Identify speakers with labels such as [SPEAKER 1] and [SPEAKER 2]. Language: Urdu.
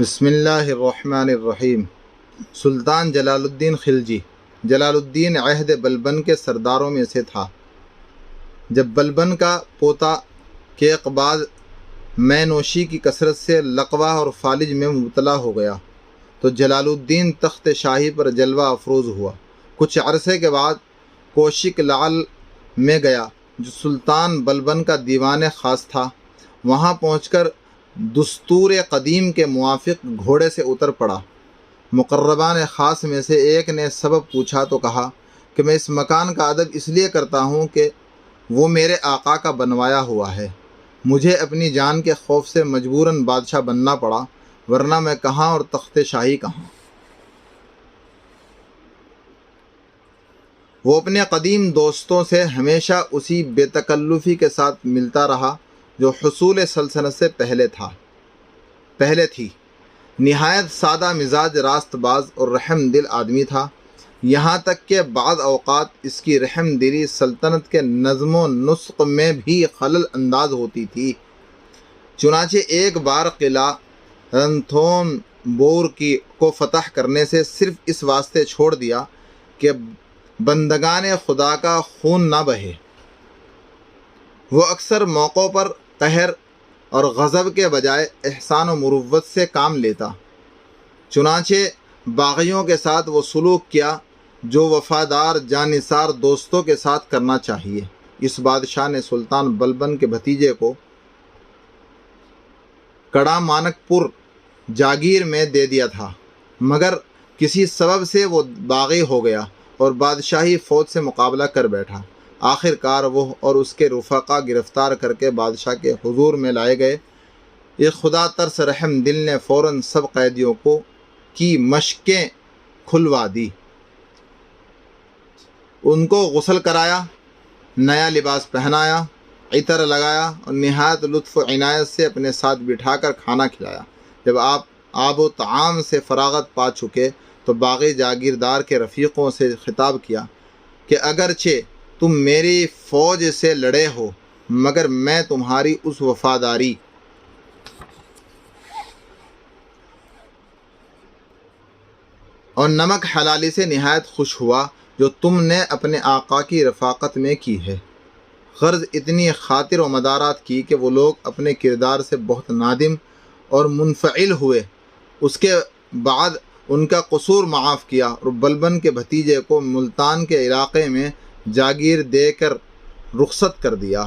[SPEAKER 1] بسم اللہ الرحمن الرحیم۔ سلطان جلال الدین خلجی جلال الدین عہد بلبن کے سرداروں میں سے تھا۔ جب بلبن کا پوتا کے بعد مے نوشی کی کثرت سے لقوہ اور فالج میں مبتلا ہو گیا تو جلال الدین تخت شاہی پر جلوہ افروز ہوا۔ کچھ عرصے کے بعد کوشک لعل میں گیا جو سلطان بلبن کا دیوان خاص تھا۔ وہاں پہنچ کر دستور قدیم کے موافق گھوڑے سے اتر پڑا۔ مقربان خاص میں سے ایک نے سبب پوچھا تو کہا کہ میں اس مکان کا ادب اس لیے کرتا ہوں کہ وہ میرے آقا کا بنوایا ہوا ہے۔ مجھے اپنی جان کے خوف سے مجبوراً بادشاہ بننا پڑا، ورنہ میں کہاں اور تخت شاہی کہاں۔ وہ اپنے قدیم دوستوں سے ہمیشہ اسی بے تکلفی کے ساتھ ملتا رہا جو حصول سلطنت سے پہلے تھی۔ نہایت سادہ مزاج، راست باز اور رحم دل آدمی تھا، یہاں تک کہ بعض اوقات اس کی رحم دلی سلطنت کے نظم و نسق میں بھی خلل انداز ہوتی تھی۔ چنانچہ ایک بار قلعہ رنتھون بور کو فتح کرنے سے صرف اس واسطے چھوڑ دیا کہ بندگان خدا کا خون نہ بہے۔ وہ اکثر موقعوں پر قہر اور غضب کے بجائے احسان و مروت سے کام لیتا۔ چنانچہ باغیوں کے ساتھ وہ سلوک کیا جو وفادار جانثار دوستوں کے ساتھ کرنا چاہیے۔ اس بادشاہ نے سلطان بلبن کے بھتیجے کو کڑا مانک پور جاگیر میں دے دیا تھا، مگر کسی سبب سے وہ باغی ہو گیا اور بادشاہی فوج سے مقابلہ کر بیٹھا۔ آخر کار وہ اور اس کے رفقا گرفتار کر کے بادشاہ کے حضور میں لائے گئے۔ ایک خدا ترس رحم دل نے فوراً سب قیدیوں کی مشقیں کھلوا دی، ان کو غسل کرایا، نیا لباس پہنایا، عطر لگایا اور نہایت لطف و عنایت سے اپنے ساتھ بٹھا کر کھانا کھلایا۔ جب آپ آب و طعام سے فراغت پا چکے تو باغی جاگیردار کے رفیقوں سے خطاب کیا کہ اگرچہ تم میری فوج سے لڑے ہو مگر میں تمہاری اس وفاداری اور نمک حلالی سے نہایت خوش ہوا جو تم نے اپنے آقا کی رفاقت میں کی ہے۔ غرض اتنی خاطر و مدارات کی کہ وہ لوگ اپنے کردار سے بہت نادم اور منفعل ہوئے۔ اس کے بعد ان کا قصور معاف کیا اور بلبن کے بھتیجے کو ملتان کے علاقے میں جاگیر دے کر رخصت کر دیا۔